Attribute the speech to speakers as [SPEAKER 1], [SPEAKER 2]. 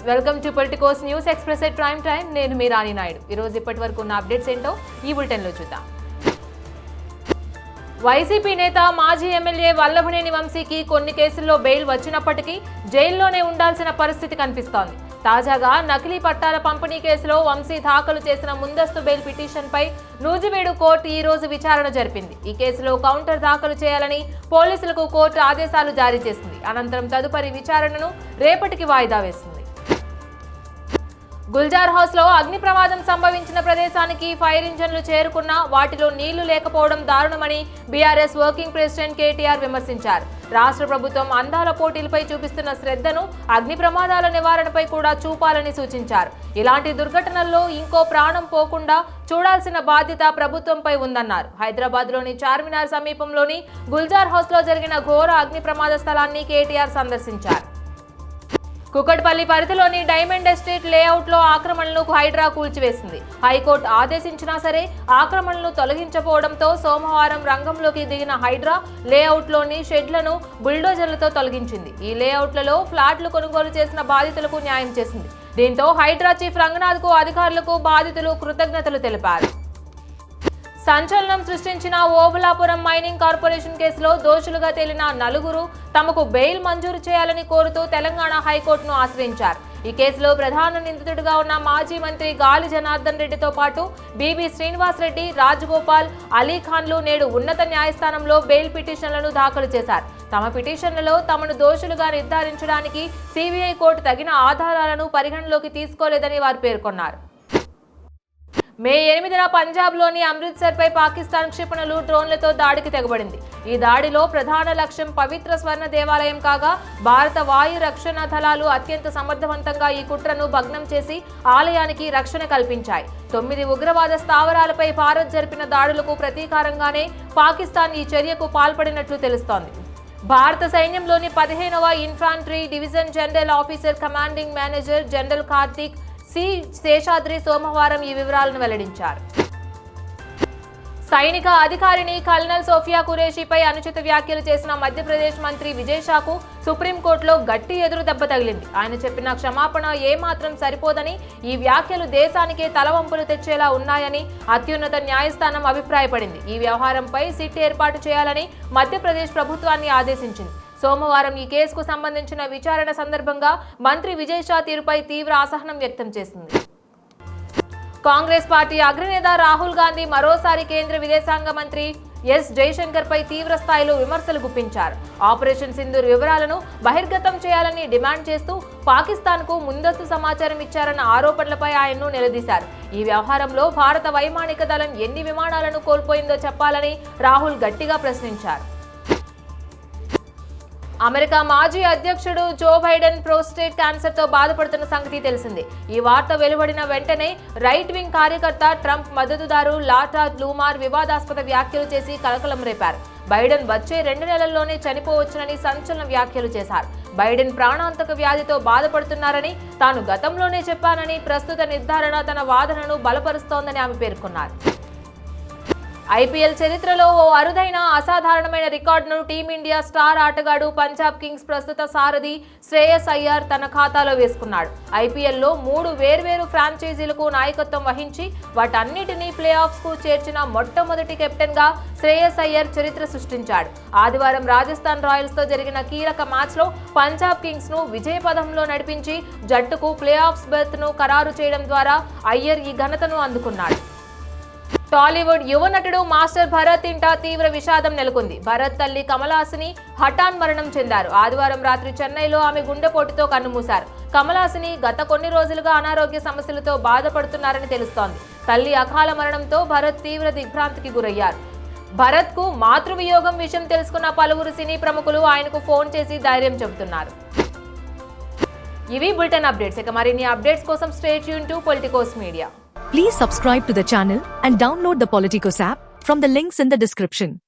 [SPEAKER 1] Welcome to Politicos news express at prime time. నేను మీ రాణి నాయుడు. ఈరోజు ఇప్పటి వరకు ఉన్న అప్డేట్స్ ఏంటో ఈ బులెటిన్లో చూద్దాం. వైసీపీ నేత మాజీ ఎమ్మెల్యే వల్లభనేని వంశీకి కొన్ని కేసుల్లో బెయిల్ వచ్చినప్పటికీ జైల్లోనే ఉండాల్సిన పరిస్థితి కనిపిస్తోంది. తాజాగా నకిలీ పట్టాల పంపిణీ కేసులో వంశీ దాఖలు చేసిన ముందస్తు బెయిల్ పిటిషన్పై నూజివీడు కోర్టు ఈ రోజు విచారణ జరిపింది. ఈ కేసులో కౌంటర్ దాఖలు చేయాలని పోలీసులకు కోర్టు ఆదేశాలు జారీ చేసింది. అనంతరం తదుపరి విచారణను రేపటికి వాయిదా వేసింది. గుల్జార్ హౌస్ లో అగ్ని ప్రమాదం సంభవించిన ప్రదేశానికి ఫైర్ ఇంజన్లు చేరుకున్నా వాటిలో నీళ్లు లేకపోవడం దారుణమని బీఆర్ఎస్ వర్కింగ్ ప్రెసిడెంట్ కేటీఆర్ విమర్శించారు. రాష్ట్ర ప్రభుత్వం అందాల పోటీలపై చూపిస్తున్న శ్రద్ధను అగ్ని ప్రమాదాల నివారణపై కూడా చూపాలని సూచించారు. ఇలాంటి దుర్ఘటనల్లో ఇంకో ప్రాణం పోకుండా చూడాల్సిన బాధ్యత ప్రభుత్వంపై ఉందన్నారు. హైదరాబాద్ లోని చార్మినార్ సమీపంలోని గుల్జార్ హౌస్ లో జరిగిన ఘోర అగ్ని ప్రమాద స్థలాన్ని కేటీఆర్ సందర్శించారు. కుకట్పల్లి పరిధిలోని డైమండ్ ఎస్టేట్ లేఅవుట్ లో ఆక్రమణలను హైడ్రా కూల్చివేసింది. హైకోర్టు ఆదేశించినా సరే ఆక్రమణలు తొలగించకపోవడంతో సోమవారం రంగంలోకి దిగిన హైడ్రా లేఅవుట్ లోని షెడ్లను బుల్డోజర్లతో తొలగించింది. ఈ లేఅవుట్లలో ఫ్లాట్లు కొనుగోలు చేసిన బాధితులకు న్యాయం చేసింది. దీంతో హైడ్రా చీఫ్ రంగనాథ్ కు అధికారులకు బాధితులు కృతజ్ఞతలు తెలిపారు. సంచలనం సృష్టించిన ఓబులాపురం మైనింగ్ కార్పొరేషన్ కేసులో దోషులుగా తేలిన నలుగురు తమకు బెయిల్ మంజూరు చేయాలని కోరుతూ తెలంగాణ హైకోర్టును ఆశ్రయించారు. ఈ కేసులో ప్రధాన నిందితుడిగా ఉన్న మాజీ మంత్రి గాలి జనార్దన్ రెడ్డితో పాటు బీబీ శ్రీనివాస్ రెడ్డి, రాజగోపాల్, అలీఖాన్లు నేడు ఉన్నత న్యాయస్థానంలో బెయిల్ పిటిషన్లను దాఖలు చేశారు. తమ పిటిషన్లలో తమను దోషులుగా నిర్ధారించడానికి సిబిఐ కోర్టు తగిన ఆధారాలను పరిగణలోకి తీసుకోలేదని వారు పేర్కొన్నారు. మే 8న పంజాబ్లోని అమృత్సర్పై పాకిస్తాన్ క్షిపణులు డ్రోన్లతో దాడికి తెగబడింది. ఈ దాడిలో ప్రధాన లక్ష్యం పవిత్ర స్వర్ణ దేవాలయం కాగా భారత వాయు రక్షణ దళాలు అత్యంత సమర్థవంతంగా ఈ కుట్రను భగ్నం చేసి ఆలయానికి రక్షణ కల్పించాయి. 9 ఉగ్రవాద స్థావరాలపై భారత్ జరిపిన దాడులకు ప్రతీకారంగానే పాకిస్తాన్ ఈ చర్యకు పాల్పడినట్లు తెలుస్తోంది. భారత సైన్యంలోని 15వ infantry division general officer commanding manager general Karthik C Seshadri సోమవారం ఈ వివరాలను వెల్లడించారు. సైనిక అధికారిని కల్నల్ సోఫియా ఖురేషీపై అనుచిత వ్యాఖ్యలు చేసిన మధ్యప్రదేశ్ మంత్రి విజయ్ షాకు సుప్రీంకోర్టులో గట్టి ఎదురు దెబ్బ తగిలింది. ఆయన చెప్పిన క్షమాపణ ఏమాత్రం సరిపోదని, ఈ వ్యాఖ్యలు దేశానికే తలవంపులు తెచ్చేలా ఉన్నాయని అత్యున్నత న్యాయస్థానం అభిప్రాయపడింది. ఈ వ్యవహారంపై సిట్ ఏర్పాటు చేయాలని మధ్యప్రదేశ్ ప్రభుత్వాన్ని ఆదేశించింది. సోమవారం ఈ కేసుకు సంబంధించిన విచారణ సందర్భంగా మంత్రి విజయ్ షా తీరుపై తీవ్ర అసహనం వ్యక్తం చేసింది. కాంగ్రెస్ పార్టీ అగ్రనేత రాహుల్ గాంధీ మరోసారి కేంద్ర విదేశాంగ మంత్రి ఎస్ జైశంకర్ పై తీవ్ర స్థాయిలో విమర్శలు గుప్పించారు. ఆపరేషన్ సింధూర్ వివరాలను బహిర్గతం చేయాలని డిమాండ్ చేస్తూ పాకిస్తాన్ కు ముందస్తు సమాచారం ఇచ్చారన్న ఆరోపణలపై ఆయన్ను నిలదీశారు. ఈ వ్యవహారంలో భారత వైమానిక దళం ఎన్ని విమానాలను కోల్పోయిందో చెప్పాలని రాహుల్ గట్టిగా ప్రశ్నించారు. అమెరికా మాజీ అధ్యక్షుడు జో బైడెన్ ప్రోస్టేట్ క్యాన్సర్ తో బాధపడుతున్న సంగతి తెలిసిందే. ఈ వార్త వెలువడిన వెంటనే రైట్ వింగ్ కార్యకర్త ట్రంప్ మద్దతుదారు లాటా లూమార్ వివాదాస్పద వ్యాఖ్యలు చేసి కలకలం రేపారు. బైడెన్ వచ్చే 2 నెలల్లోనే చనిపోవచ్చునని సంచలన వ్యాఖ్యలు చేశారు. బైడెన్ ప్రాణాంతక వ్యాధితో బాధపడుతున్నారని తాను గతంలోనే చెప్పానని, ప్రస్తుత నిర్ధారణ తన వాదనను బలపరుస్తోందని ఆమె పేర్కొన్నారు. ఐపీఎల్ చరిత్రలో ఓ అరుదైన అసాధారణమైన రికార్డును టీమిండియా స్టార్ ఆటగాడు పంజాబ్ కింగ్స్ ప్రస్తుత సారథి శ్రేయస్ అయ్యర్ తన ఖాతాలో వేసుకున్నాడు. ఐపీఎల్లో 3 వేర్వేరు ఫ్రాంచైజీలకు నాయకత్వం వహించి వాటన్నిటినీ ప్లే ఆఫ్స్ కు చేర్చిన మొట్టమొదటి కెప్టెన్ గా శ్రేయస్ అయ్యర్ చరిత్ర సృష్టించాడు. ఆదివారం రాజస్థాన్ రాయల్స్ తో జరిగిన కీలక మ్యాచ్ లో పంజాబ్ కింగ్స్ ను విజయపథంలో నడిపించి జట్టుకు ప్లే ఆఫ్స్ బెర్త్ ను ఖరారు చేయడం ద్వారా అయ్యర్ ఈ ఘనతను అందుకున్నాడు. టాలీవుడ్ యువ నటుడు మాస్టర్ భరత్ ఇంట తీవ్ర విషాదం నెలకొంది. భరత్ తల్లి కమలాసిని హఠాన్ మరణం చెందారు. ఆదివారం రాత్రి చెన్నైలో ఆమె గుండెపోటుతో కన్నుమూశారు. కమలాసిని గత కొన్ని రోజులుగా అనారోగ్య సమస్యలతో బాధపడుతున్నారని తెలుస్తోంది. తల్లి అకాల మరణంతో భరత్ తీవ్ర దిగ్భ్రాంతికి గురయ్యారు. భరత్ కు మాతృవియోగం విషయం తెలుసుకున్న పలువురు సినీ ప్రముఖులు ఆయనకు ఫోన్ చేసి ధైర్యం చెబుతున్నారు. ఇవి బులెటిన్ అప్డేట్స్. ఇక మరిన్ని అప్డేట్స్ కోసం stay tune to Politicos media.
[SPEAKER 2] Please subscribe to the channel and download the Politicos app from the links in the description.